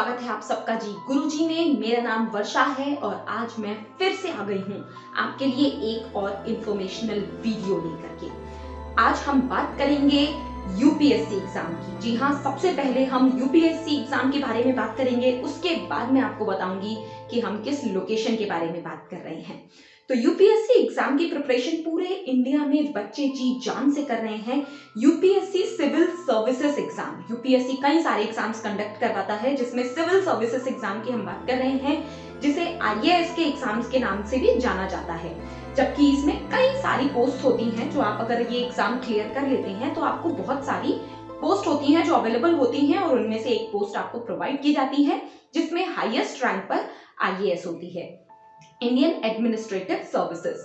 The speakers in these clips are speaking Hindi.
स्वागत है आप सबका जी गुरुजी में। मेरा नाम वर्षा है और आज मैं फिर से आ गई हूँ आपके लिए एक और इंफॉर्मेशनल वीडियो लेकर के। आज हम बात करेंगे यूपीएससी एग्जाम की। जी हाँ, सबसे पहले हम यूपीएससी एग्जाम के बारे में बात करेंगे, उसके बाद मैं आपको बताऊंगी कि हम किस लोकेशन के बारे में बात कर रहे हैं। तो यूपीएससी एग्जाम की प्रिपरेशन पूरे इंडिया में बच्चे जी जान से कर रहे हैं। UPSC civil services exam, UPSC कई सारे एग्जाम्स कंडक्ट करवाता है, जिसमें सिविल सर्विसेज एग्जाम की हम बात कर रहे हैं, जिसे आईएएस के एग्जाम्स के नाम से भी जाना जाता है। जबकि इसमें कई सारी पोस्ट होती हैं, जो आप अगर ये एग्जाम क्लियर कर लेते हैं तो आपको बहुत सारी पोस्ट होती हैं जो अवेलेबल होती हैं, और उनमें से एक पोस्ट आपको प्रोवाइड की जाती है जिसमें हाईएस्ट रैंक पर आईएएस होती है, इंडियन एडमिनिस्ट्रेटिव सर्विसेज।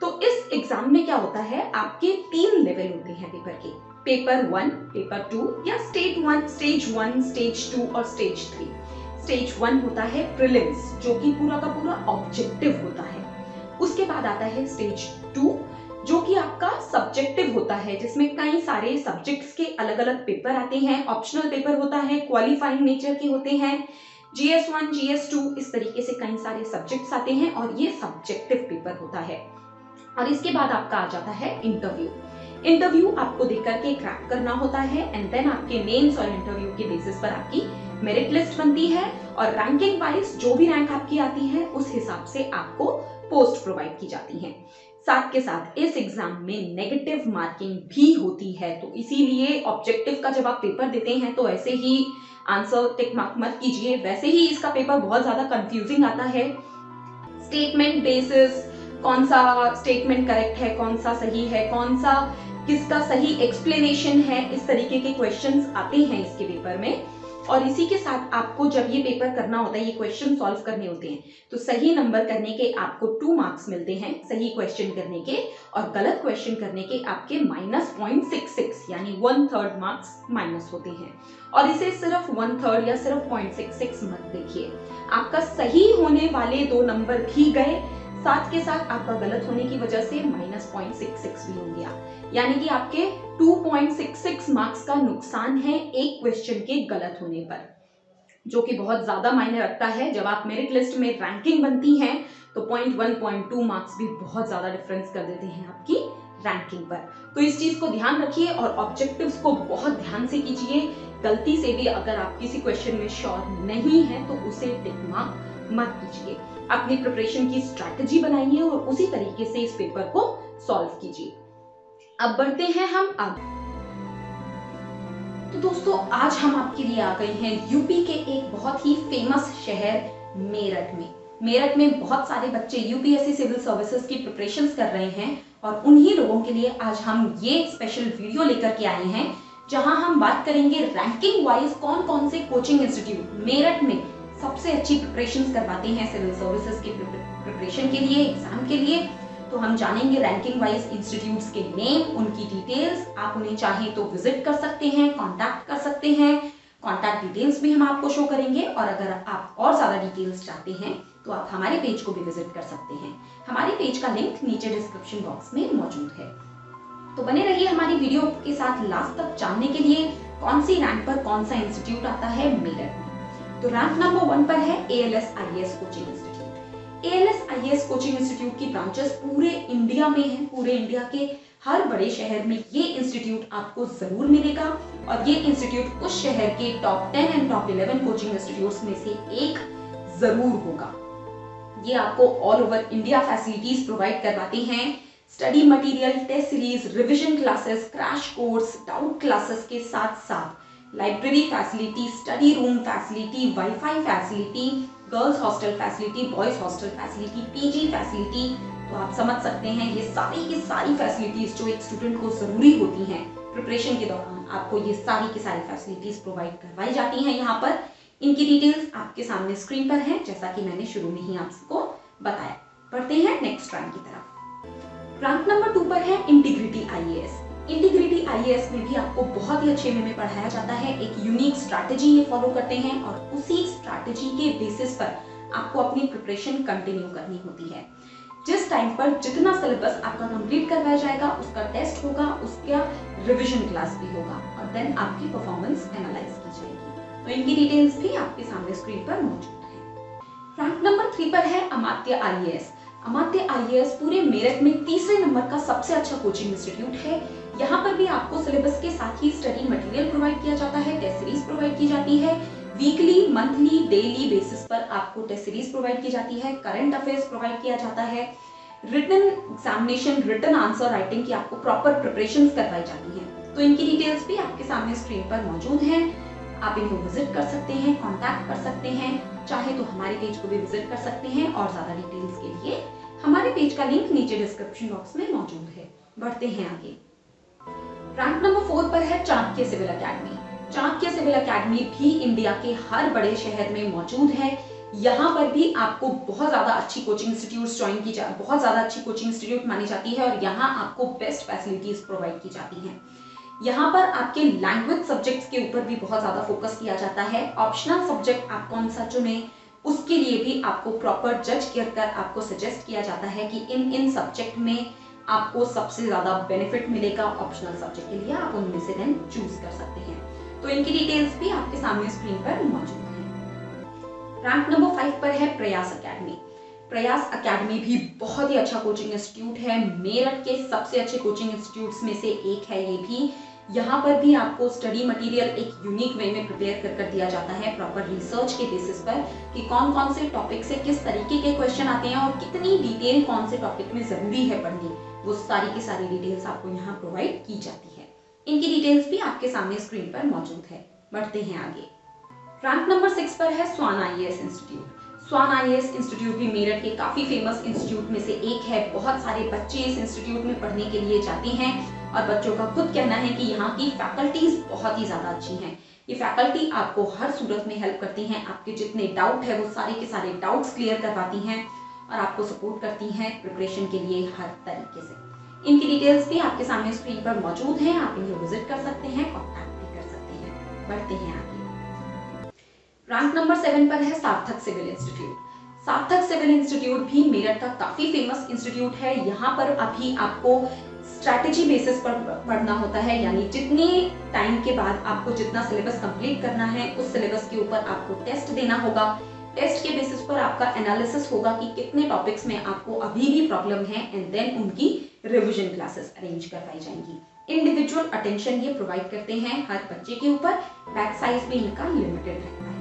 तो इस एग्जाम में क्या होता है, आपके 3 लेवल होते हैं पेपर के, पेपर 1, पेपर 2 या स्टेज 1, स्टेज 2 और स्टेज 3। स्टेज 1 होता है प्रीलिम्स, जो कि पूरा का पूरा ऑब्जेक्टिव होता है। उसके बाद आता है स्टेज 2, जो कि आपका सब्जेक्टिव होता है, जिसमें कई सारे सब्जेक्ट्स के अलग अलग पेपर आते हैं, ऑप्शनल पेपर होता है, क्वालिफाइंग नेचर के होते हैं, GS1, GS2, इस तरीके से कई सारे सब्जेक्ट्स आते हैं और ये सब्जेक्टिव पेपर होता है। और इसके बाद आपका आ जाता है इंटरव्यू आपको देकर के क्रैक करना होता है, एंड देन आपके मेंस और इंटरव्यू के बेसिस पर आपकी मेरिट लिस्ट बनती है, और रैंकिंग वाइज जो भी रैंक आपकी आती है उस हिसाब से आपको पोस्ट प्रोवाइड की जाती है। साथ के साथ इस एग्जाम में नेगेटिव मार्किंग भी होती है, तो इसीलिए ऑब्जेक्टिव का जब आप पेपर देते हैं तो ऐसे ही आंसर टिक मार्क मत कीजिए, वैसे ही इसका पेपर बहुत ज्यादा कंफ्यूजिंग आता है। स्टेटमेंट बेसिस, कौन सा स्टेटमेंट करेक्ट है, कौन सा सही है, कौन सा किसका सही एक्सप्लेनेशन है, इस तरीके के क्वेश्चंस आते हैं इसके पेपर में। और इसी के साथ आपको जब ये पेपर करना होता है, ये क्वेश्चन सॉल्व करने होते हैं, तो सही नंबर करने के आपको 2 मार्क्स मिलते हैं, सही क्वेश्चन करने के, और गलत क्वेश्चन करने के आपके -0.66 यानी 1/3 मार्क्स माइनस होते हैं। और इसे सिर्फ 1/3 या सिर्फ 0.66 मत देखिए, आपका सही होने वाले 2 नंबर भी गए, साथ के साथ आपका गलत होने की वजह से -0.66 भी हो गया, यानी कि आपके 2.66 मार्क्स का नुकसान है एक क्वेश्चन के गलत होने पर, जो कि बहुत ज्यादा मायने रखता है। जब आप मेरिट लिस्ट में रैंकिंग बनती है तो 0.1, 0.2 मार्क्स भी बहुत ज्यादा डिफरेंस कर देते हैं आपकी रैंकिंग पर। तो इस चीज को ध्यान रखिए और ऑब्जेक्टिव्स को बहुत ध्यान से कीजिए। गलती से भी अगर आप किसी क्वेश्चन में श्योर नहीं है तो उसे टिक मार्क मत कीजिए, अपनी प्रिपरेशन की स्ट्रैटेजी बनाइए और उसी तरीके से इस पेपर को सॉल्व कीजिए। अब बढ़ते हैं हम आगे। तो दोस्तों, आज हम आपके लिए आ गए हैं यूपी के एक बहुत ही फेमस शहर मेरठ में। मेरठ में बहुत सारे बच्चे यूपीएससी सिविल सर्विसेज की प्रिपरेशंस कर रहे हैं, और उन्हीं लोगों के लिए आज हम ये स्पेशल वीडियो लेकर के आए हैं, जहां हम बात करेंगे रैंकिंग वाइज कौन कौन से कोचिंग इंस्टीट्यूट मेरठ में सबसे अच्छी प्रिपरेशन करवाते हैं सिविल सर्विसेज की प्रिपरेशन के लिए, एग्जाम के लिए। तो हम जानेंगे रैंकिंग वाइज इंस्टीट्यूट्स के नेम, उनकी डिटेल्स। आप उन्हें चाहे तो विजिट कर सकते हैं, कांटेक्ट कर सकते हैं, कांटेक्ट डिटेल्स भी हम आपको शो करेंगे। और अगर आप और ज्यादा डिटेल्स चाहते हैं तो आप हमारे पेज को भी विजिट कर सकते हैं। हमारे पेज का लिंक नीचे डिस्क्रिप्शन बॉक्स में मौजूद है। तो बने रहिए हमारी वीडियो के साथ लास्ट तक जानने के लिए कौन सी रैंक पर कौन सा इंस्टीट्यूट आता है मेरठ में। तो रैंक नंबर 1 पर है ALS IAS coaching institute. ALS IAS coaching institute की ब्रांचेस पूरे इंडिया में हैं, पूरे इंडिया के हर बड़े शहर में ये इंस्टीट्यूट आपको जरूर मिलेगा, और ये इंस्टीट्यूट उस शहर के top 10 and top 11 coaching institutes में से एक जरूर होगा। ये आपको all over India facilities provide करवाते हैं, study material, test series, revision classes, crash course, doubt classes के साथ साथ library facility, study room facility, WiFi facility, girls hostel facility, boys hostel facility, PG facility. तो आप समझ सकते हैं ये सारी की सारी फैसिलिटीज जो एक स्टूडेंट को जरूरी होती हैं प्रिपरेशन के दौरान, आपको ये सारी की सारी फैसिलिटीज प्रोवाइड करवाई जाती हैं यहाँ पर। इनकी डिटेल्स आपके सामने स्क्रीन पर है, जैसा कि मैंने शुरू में ही आपको बताया। बढ़ते हैं नेक्स्ट रैंक की तरफ। रैंक नंबर 2 पर है इंटीग्रिटी IAS। इंटीग्रिटी IAS में भी आपको बहुत ही अच्छे वे में पढ़ाया जाता है, एक यूनिक स्ट्रैटेजी ये फॉलो करते हैं, और उसी स्ट्रैटेजी के बेसिस पर आपको अपनी प्रिपरेशन कंटिन्यू करनी होती है। जिस टाइम पर जितना सिलेबस आपका कंप्लीट करवाया जाएगा, उसका टेस्ट होगा, उसका रिवीजन क्लास भी होगा, और देन आपकी परफॉर्मेंस एनालाइज की जाएगी। तो इनकी डिटेल्स भी आपके सामने स्क्रीन पर मौजूद है। रैंक नंबर 3 पर है अमात्य IAS। अमात्य IAS पूरे मेरठ में तीसरे नंबर का सबसे अच्छा कोचिंग इंस्टीट्यूट है। यहाँ पर भी आपको सिलेबस के साथ ही स्टडी मटेरियल प्रोवाइड किया जाता है, टेस्ट सीरीज प्रोवाइड की जाती है, वीकली, मंथली, डेली बेसिस पर आपको टेस्ट सीरीज प्रोवाइड की जाती है, करंट अफेयर्स प्रोवाइड किया जाता है, written examination, written answer writing की आपको प्रॉपर प्रिपरेशन करवाई जाती है। तो इनकी डिटेल्स भी आपके सामने स्क्रीन पर मौजूद हैं। आप इनको विजिट कर सकते हैं, कांटेक्ट कर सकते हैं, चाहे तो हमारे पेज को भी विजिट कर सकते हैं और ज्यादा डिटेल्स के लिए हमारे पेज का लिंक नीचे डिस्क्रिप्शन बॉक्स में मौजूद है। बढ़ते हैं आगे। रैंक नंबर 4 पर है Chanakya civil academy. Chanakya civil academy भी इंडिया के हर बड़े शहर में मौजूद है। यहाँ पर भी आपको बहुत ज्यादा अच्छी कोचिंग इंस्टीट्यूट ज्वाइन की बहुत ज्यादा अच्छी कोचिंग इंस्टीट्यूट मानी जाती है और यहाँ आपको बेस्ट फैसिलिटीज प्रोवाइड की जाती हैं। यहाँ पर आपके लैंग्वेज सब्जेक्ट्स के ऊपर भी बहुत ज्यादा फोकस किया जाता है। ऑप्शनल सब्जेक्ट आप कौन सा चुने उसके लिए भी आपको प्रॉपर जज कर आपको सजेस्ट किया जाता है कि इन सब्जेक्ट में आपको सबसे ज्यादा बेनिफिट मिलेगा। ऑप्शनल सब्जेक्ट के लिए आप उनमें से देन चूज कर सकते हैं। तो इनकी डिटेल्स भी आपके सामने स्क्रीन पर मौजूद है। रैंक नंबर 5 पर है प्रयास एकेडमी। प्रयास एकेडमी भी बहुत ही अच्छा कोचिंग इंस्टीट्यूट है। मेरठ के सबसे अच्छे कोचिंग इंस्टीट्यूट्स में से एक है ये भी। यहाँ पर भी आपको स्टडी मटेरियल एक यूनिक वे में प्रिपेयर कर दिया जाता है, प्रॉपर रिसर्च के बेसिस पर कि कौन कौन से टॉपिक से किस तरीके के क्वेश्चन आते हैं और कितनी डिटेल कौन से टॉपिक में जरूरी है पढ़नी, वो सारी की सारी डिटेल्स आपको यहाँ प्रोवाइड की जाती है। इनकी डिटेल्स भी आपके सामने स्क्रीन पर मौजूद है। बढ़ते हैं आगे। रैंक नंबर 6 पर है स्वान IAS इंस्टीट्यूट। स्वान IAS इंस्टीट्यूट भी मेरठ के काफी फेमस इंस्टीट्यूट में से एक है। बहुत सारे बच्चे इस इंस्टीट्यूट में पढ़ने के लिए जाते हैं और बच्चों का खुद कहना है कि यहाँ की फैकल्टीज बहुत ही ज्यादा अच्छी हैं। ये फैकल्टी आपको हर सूरत में हेल्प करती हैं। आपके जितने डाउट है वो सारे के सारे डाउट्स क्लियर करवाती हैं और आपको सपोर्ट करती हैं प्रिपरेशन के लिए हर तरीके से। इनकी डिटेल्स भी आपके सामने स्क्रीन पर मौजूद हैं। आप इन्हें विजिट कर सकते हैं, कॉन्टैक्ट भी कर सकते हैं। बढ़ते हैं आगे। रैंक नंबर 7 पर है सार्थक सिविल इंस्टीट्यूट। सार्थक सिविल इंस्टीट्यूट भी मेरठ का काफी फेमस इंस्टीट्यूट है। यहाँ पर अभी आपको स्ट्रैटेजी बेसिस पर पढ़ना होता है, यानी जितने टाइम के बाद आपको जितना सिलेबस कंप्लीट करना है उस सिलेबस के ऊपर आपको टेस्ट देना होगा। टेस्ट के बेसिस पर आपका एनालिसिस होगा कि कितने टॉपिक्स में आपको अभी भी प्रॉब्लम है एंड देन उनकी रिवीजन क्लासेस अरेंज करवाई जाएंगी। इंडिविजुअल अटेंशन ये प्रोवाइड करते हैं हर बच्चे के ऊपर। बैच साइज भी इनका लिमिटेड रहता है।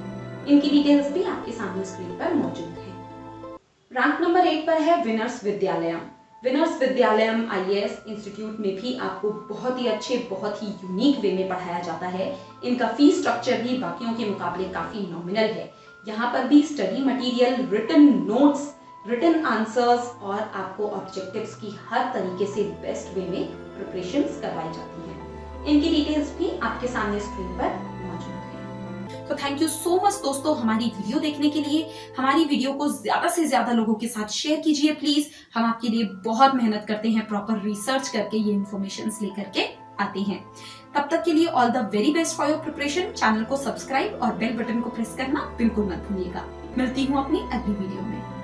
इनकी डिटेल्स भी आपके सामने स्क्रीन पर मौजूद है। रैंक नंबर 8 पर है winners Vidyalayam. Winners Vidyalayam IAS institute में भी आपको बहुत ही अच्छे, बहुत ही यूनिक वे में पढ़ाया जाता है। इनका फीस स्ट्रक्चर भी बाकियों के मुकाबले काफी नॉमिनल है। यहाँ पर भी study material, written notes, written answers और आपको ऑब्जेक्टिव्स की हर तरीके से बेस्ट वे में प्रिपरेशंस करवाई जाती है। इनकी डिटेल्स भी आपके सामने स्क्रीन पर मौजूद है। तो थैंक यू सो मच दोस्तों हमारी वीडियो देखने के लिए। हमारी वीडियो को ज्यादा से ज्यादा लोगों के साथ शेयर कीजिए प्लीज। हम आपके लिए बहुत मेहनत करते हैं, प्रॉपर रिसर्च करके ये इन्फॉर्मेशन लेकर के आते हैं। तब तक के लिए all the very best for your preparation. Channel को सब्सक्राइब और बेल बटन को प्रेस करना बिल्कुल मत भूलिएगा। मिलती हूँ अपनी अगली वीडियो में।